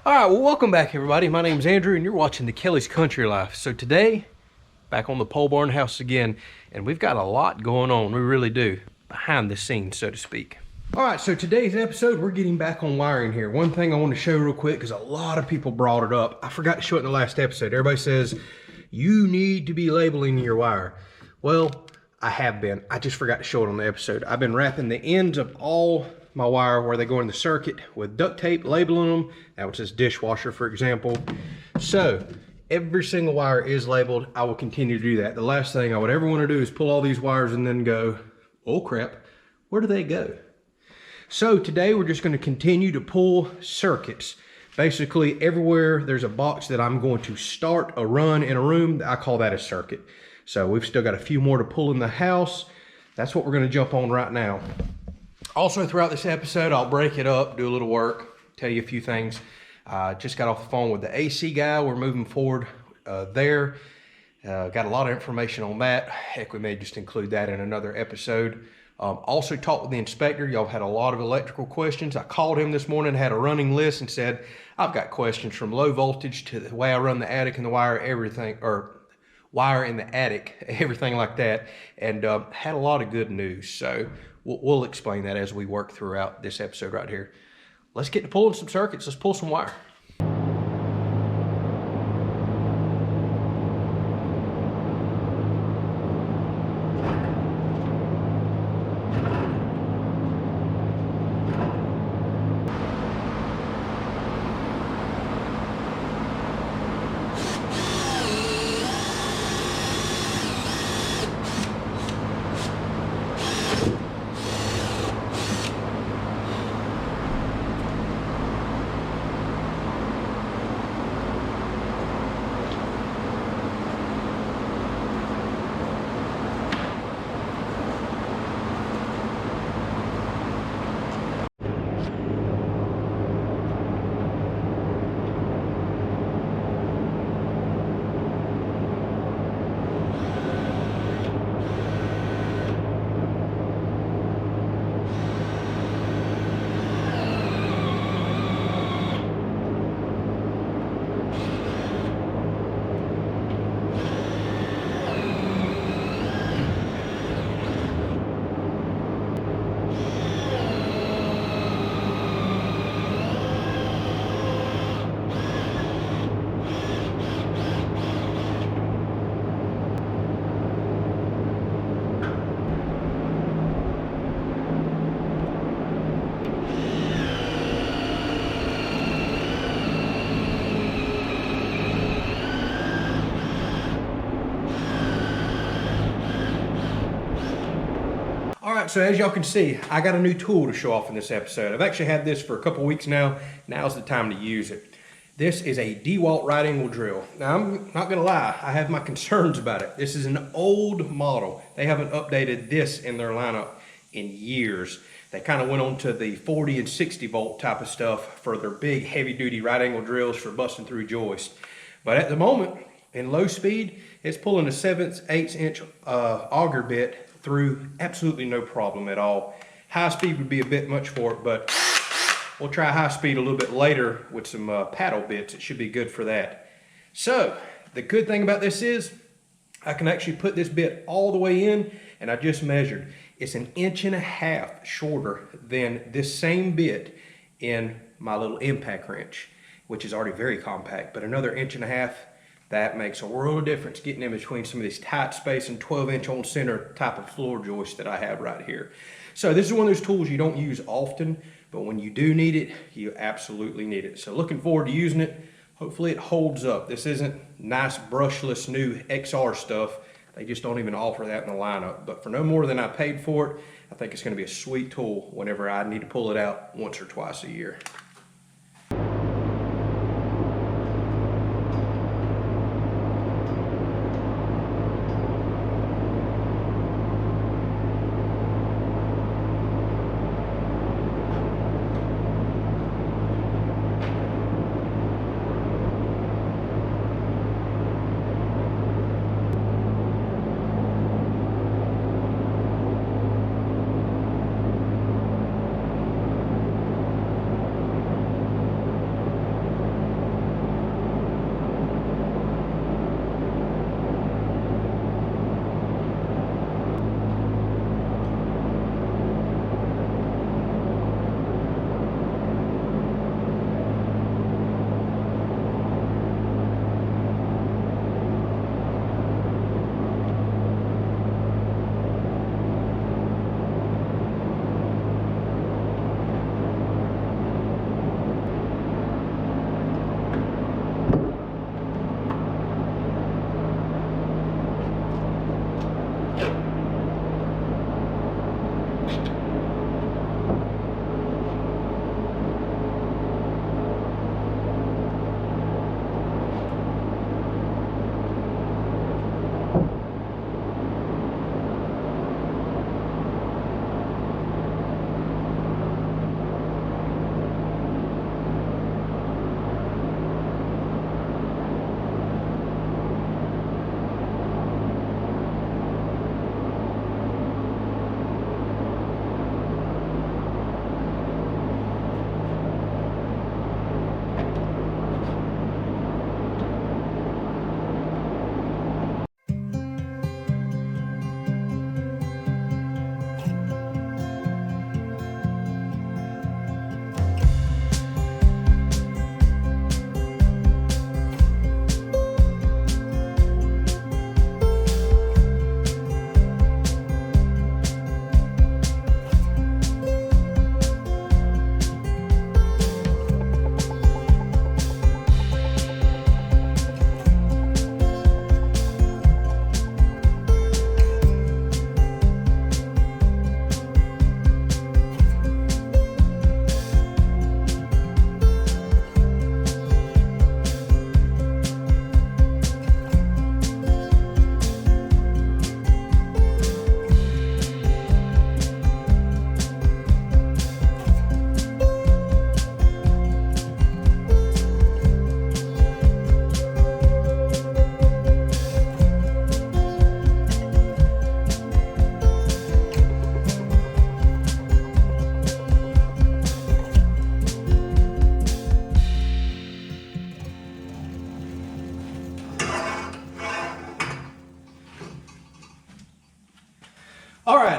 All right, well, welcome back, everybody. My name's Andrew, and you're watching the Kelley's Country Life. So today, back on the pole barn house again, and we've got a lot going on. We really do, behind the scenes, so to speak. All right, so today's episode, we're getting back on wiring here. One thing I want to show real quick, because a lot of people brought it up. I forgot to show it in the last episode. Everybody says, you need to be labeling your wire. Well, I have been. I just forgot to show it on the episode. I've been wrapping the ends of all my wire where they go in the circuit with duct tape, labeling them. That was this dishwasher, for example. So every single wire is labeled. I will continue to do that. The last thing I would ever want to do is pull all these wires and then go, oh crap, where do they go? So today we're just going to continue to pull circuits. Basically everywhere there's a box that I'm going to start a run in a room, I call that a circuit. So we've still got a few more to pull in the house. That's what we're going to jump on right now. Also, throughout this episode, I'll break it up, do a little work, tell you a few things. Just got off the phone with the AC guy. We're moving forward there. Got a lot of information on that. Heck, we may just include that in another episode. Also talked with the inspector. Y'all had a lot of electrical questions. I called him this morning, had a running list, and said, I've got questions from low voltage to the way I run the attic and the wire, everything, or wire in the attic, everything like that, and had a lot of good news. So we'll explain that as we work throughout this episode right here. Let's get to pulling some circuits. Let's pull some wire. All right, so as y'all can see, I got a new tool to show off in this episode. I've actually had this for a couple weeks now. Now's the time to use it. This is a Dewalt right angle drill. Now, I'm not gonna lie, I have my concerns about it. This is an old model. They haven't updated this in their lineup in years. They kind of went on to the 40 and 60 volt type of stuff for their big heavy duty right angle drills for busting through joist. But at the moment, in low speed, it's pulling a 7/8 inch auger bit through absolutely no problem at all. High speed would be a bit much for it, but we'll try high speed a little bit later with some paddle bits. It should be good for that. So the good thing about this is I can actually put this bit all the way in, and I just measured. It's 1.5 inches shorter than this same bit in my little impact wrench, which is already very compact, but another 1.5 inches. That makes a world of difference getting in between some of these tight space and 12-inch on center type of floor joists that I have right here. So this is one of those tools you don't use often, but when you do need it, you absolutely need it. So looking forward to using it. Hopefully it holds up. This isn't nice brushless new XR stuff. They just don't even offer that in the lineup. But for no more than I paid for it, I think it's going to be a sweet tool whenever I need to pull it out once or twice a year.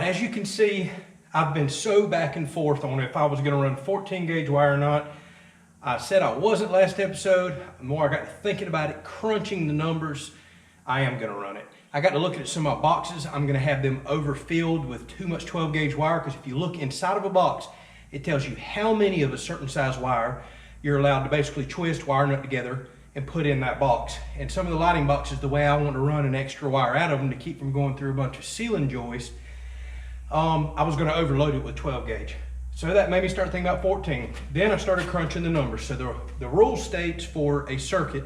right, as you can see, I've been so back and forth on if I was gonna run 14 gauge wire or not. I said I wasn't last episode. The more I got to thinking about it, crunching the numbers, I am gonna run it. I got to look at some of my boxes. I'm gonna have them overfilled with too much 12 gauge wire, because if you look inside of a box, it tells you how many of a certain size wire you're allowed to basically twist, wire nut together, and put in that box. And some of the lighting boxes, the way I want to run an extra wire out of them to keep from going through a bunch of ceiling joists, I was going to overload it with 12 gauge. So that made me start thinking about 14. Then I started crunching the numbers. So the rule states for a circuit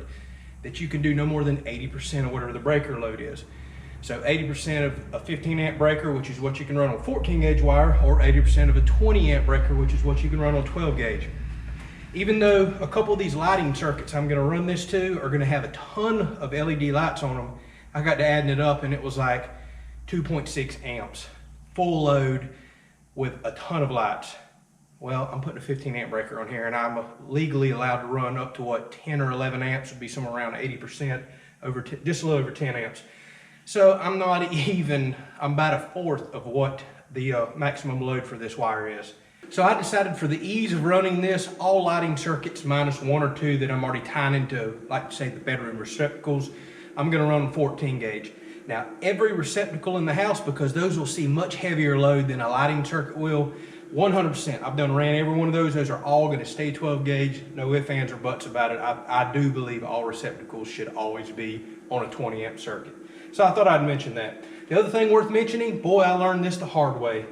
that you can do no more than 80% of whatever the breaker load is. So 80% of a 15 amp breaker, which is what you can run on 14 gauge wire, or 80% of a 20 amp breaker, which is what you can run on 12 gauge. Even though a couple of these lighting circuits I'm going to run this to are going to have a ton of LED lights on them, I got to adding it up and it was like 2.6 amps, full load with a ton of lights. Well, I'm putting a 15 amp breaker on here, and I'm legally allowed to run up to what, 10 or 11 amps, would be somewhere around 80%, just a little over 10 amps. So I'm not even, I'm about a fourth of what the maximum load for this wire is. So I decided, for the ease of running this, all lighting circuits minus one or two that I'm already tying into, like say the bedroom receptacles, I'm gonna run 14 gauge. Now every receptacle in the house, because those will see much heavier load than a lighting circuit will, 100%. I've ran every one of those. Those are all gonna stay 12 gauge, no ifs, ands, or buts about it. I do believe all receptacles should always be on a 20 amp circuit. So I thought I'd mention that. The other thing worth mentioning, boy, I learned this the hard way.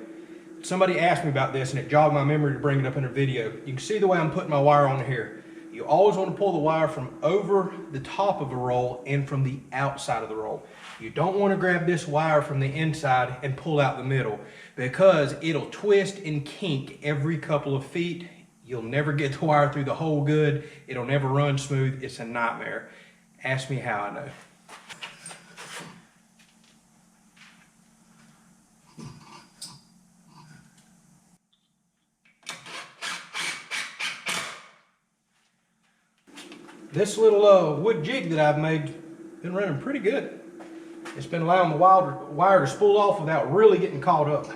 Somebody asked me about this and it jogged my memory to bring it up in a video. You can see the way I'm putting my wire on here. You always want to pull the wire from over the top of a roll and from the outside of the roll. You don't want to grab this wire from the inside and pull out the middle, because it'll twist and kink every couple of feet. You'll never get the wire through the hole good. It'll never run smooth. It's a nightmare. Ask me how I know. This little wood jig that I've made been running pretty good. It's been allowing the wire to spool off without really getting caught up.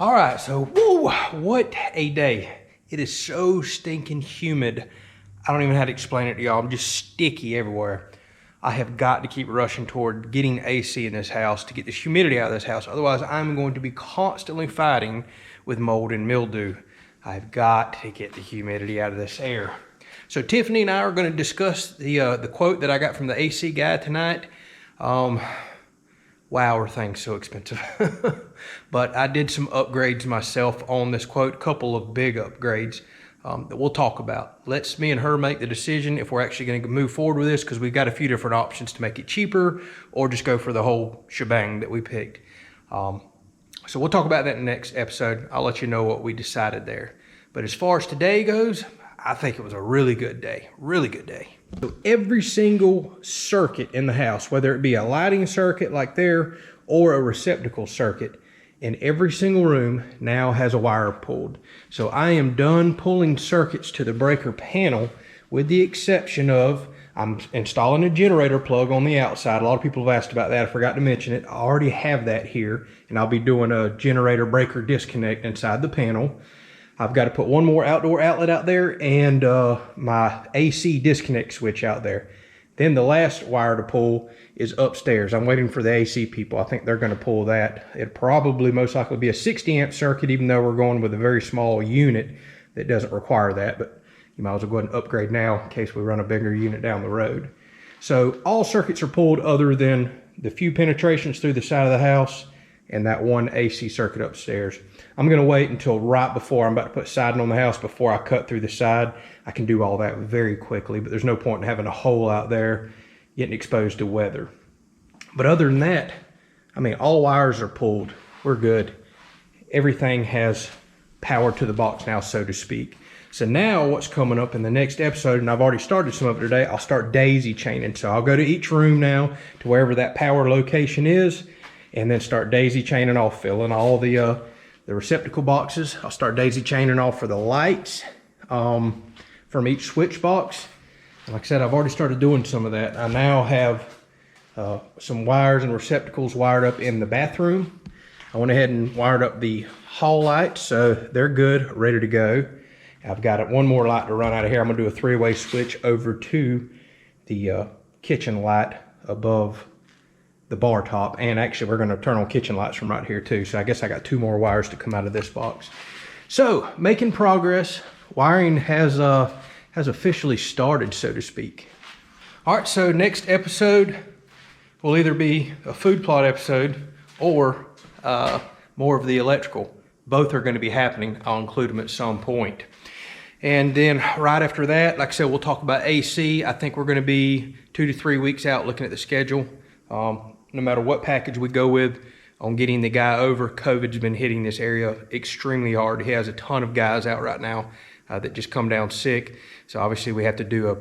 All right, so woo, what a day. It is so stinking humid. I don't even know how to explain it to y'all. I'm just sticky everywhere. I have got to keep rushing toward getting AC in this house to get this humidity out of this house. Otherwise, I'm going to be constantly fighting with mold and mildew. I've got to get the humidity out of this air. So Tiffany and I are going to discuss the quote that I got from the AC guy tonight. Wow, are things so expensive. But I did some upgrades myself on this quote, a couple of big upgrades that we'll talk about. Let's me and her make the decision if we're actually going to move forward with this, because we've got a few different options to make it cheaper or just go for the whole shebang that we picked. So we'll talk about that in the next episode. I'll let you know what we decided there. But as far as today goes, I think it was a really good day, really good day. So every single circuit in the house, whether it be a lighting circuit like there or a receptacle circuit, in every single room now has a wire pulled. So I am done pulling circuits to the breaker panel, with the exception of I'm installing a generator plug on the outside. A lot of people have asked about that. I forgot to mention it. I already have that here, and I'll be doing a generator breaker disconnect inside the panel. I've got to put one more outdoor outlet out there and my AC disconnect switch out there. Then the last wire to pull is upstairs. I'm waiting for the AC people. I think they're going to pull that. It'll probably most likely be a 60 amp circuit, even though we're going with a very small unit that doesn't require that. But you might as well go ahead and upgrade now in case we run a bigger unit down the road. So all circuits are pulled other than the few penetrations through the side of the house and that one AC circuit upstairs. I'm gonna wait until right before I'm about to put siding on the house before I cut through the side. I can do all that very quickly, but there's no point in having a hole out there getting exposed to weather. But other than that, I mean, all wires are pulled. We're good. Everything has power to the box now, so to speak. So now what's coming up in the next episode, and I've already started some of it today, I'll start daisy chaining. So I'll go to each room now to wherever that power location is, and then start daisy chaining off, filling all the receptacle boxes. I'll start daisy chaining off for the lights from each switch box. And like I said, I've already started doing some of that. I now have some wires and receptacles wired up in the bathroom. I went ahead and wired up the hall lights, so they're good, ready to go. I've got one more light to run out of here. I'm gonna do a three-way switch over to the kitchen light above the bar top, and actually we're going to turn on kitchen lights from right here too. So I guess I got two more wires to come out of this box. So making progress. Wiring has officially started, so to speak. All right, so next episode will either be a food plot episode or more of the electrical. Both are going to be happening. I'll include them at some point. And then right after that, like I said, we'll talk about AC. I think we're going to be 2 to 3 weeks out looking at the schedule. No matter what package we go with on getting the guy over, COVID's been hitting this area extremely hard. He has a ton of guys out right now that just come down sick. So obviously we have to do a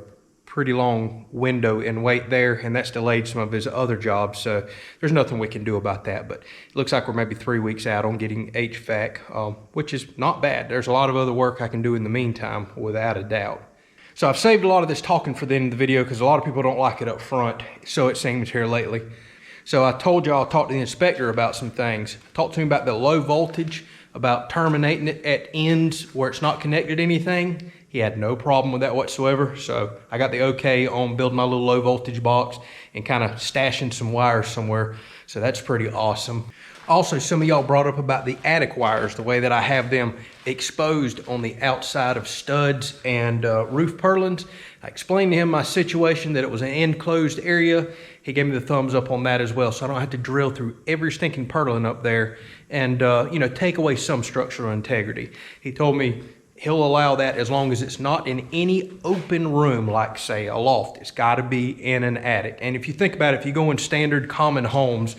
pretty long window and wait there, and that's delayed some of his other jobs. So there's nothing we can do about that. But it looks like we're maybe 3 weeks out on getting HVAC, which is not bad. There's a lot of other work I can do in the meantime, without a doubt. So I've saved a lot of this talking for the end of the video because a lot of people don't like it up front, so it seems here lately. So I told y'all I'll talk to the inspector about some things. Talked to him about the low voltage, about terminating it at ends where it's not connected to anything. He had no problem with that whatsoever. So I got the okay on building my little low voltage box and kind of stashing some wires somewhere. So that's pretty awesome. Also, some of y'all brought up about the attic wires, the way that I have them exposed on the outside of studs and roof purlins. I explained to him my situation, that it was an enclosed area. He gave me the thumbs up on that as well, so I don't have to drill through every stinking purlin up there and take away some structural integrity. He told me he'll allow that as long as it's not in any open room, like say a loft. It's got to be in an attic. And if you think about it, if you go in standard common homes,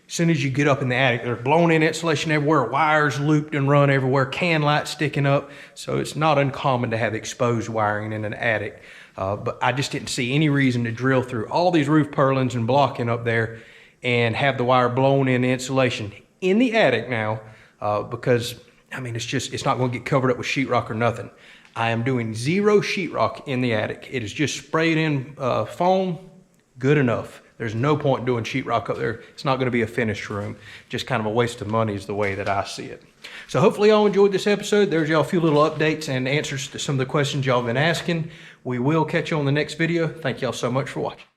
as soon as you get up in the attic, there's blown in insulation everywhere, wires looped and run everywhere, can lights sticking up. So it's not uncommon to have exposed wiring in an attic. But I just didn't see any reason to drill through all these roof purlins and blocking up there and have the wire blown in the insulation in the attic now, because I mean, it's not going to get covered up with sheetrock or nothing. I am doing 0 sheetrock in the attic. It is just sprayed in foam, good enough. There's no point doing sheetrock up there. It's not going to be a finished room. Just kind of a waste of money is the way that I see it. So hopefully y'all enjoyed this episode. There's y'all a few little updates and answers to some of the questions y'all been asking. We will catch you on the next video. Thank y'all so much for watching.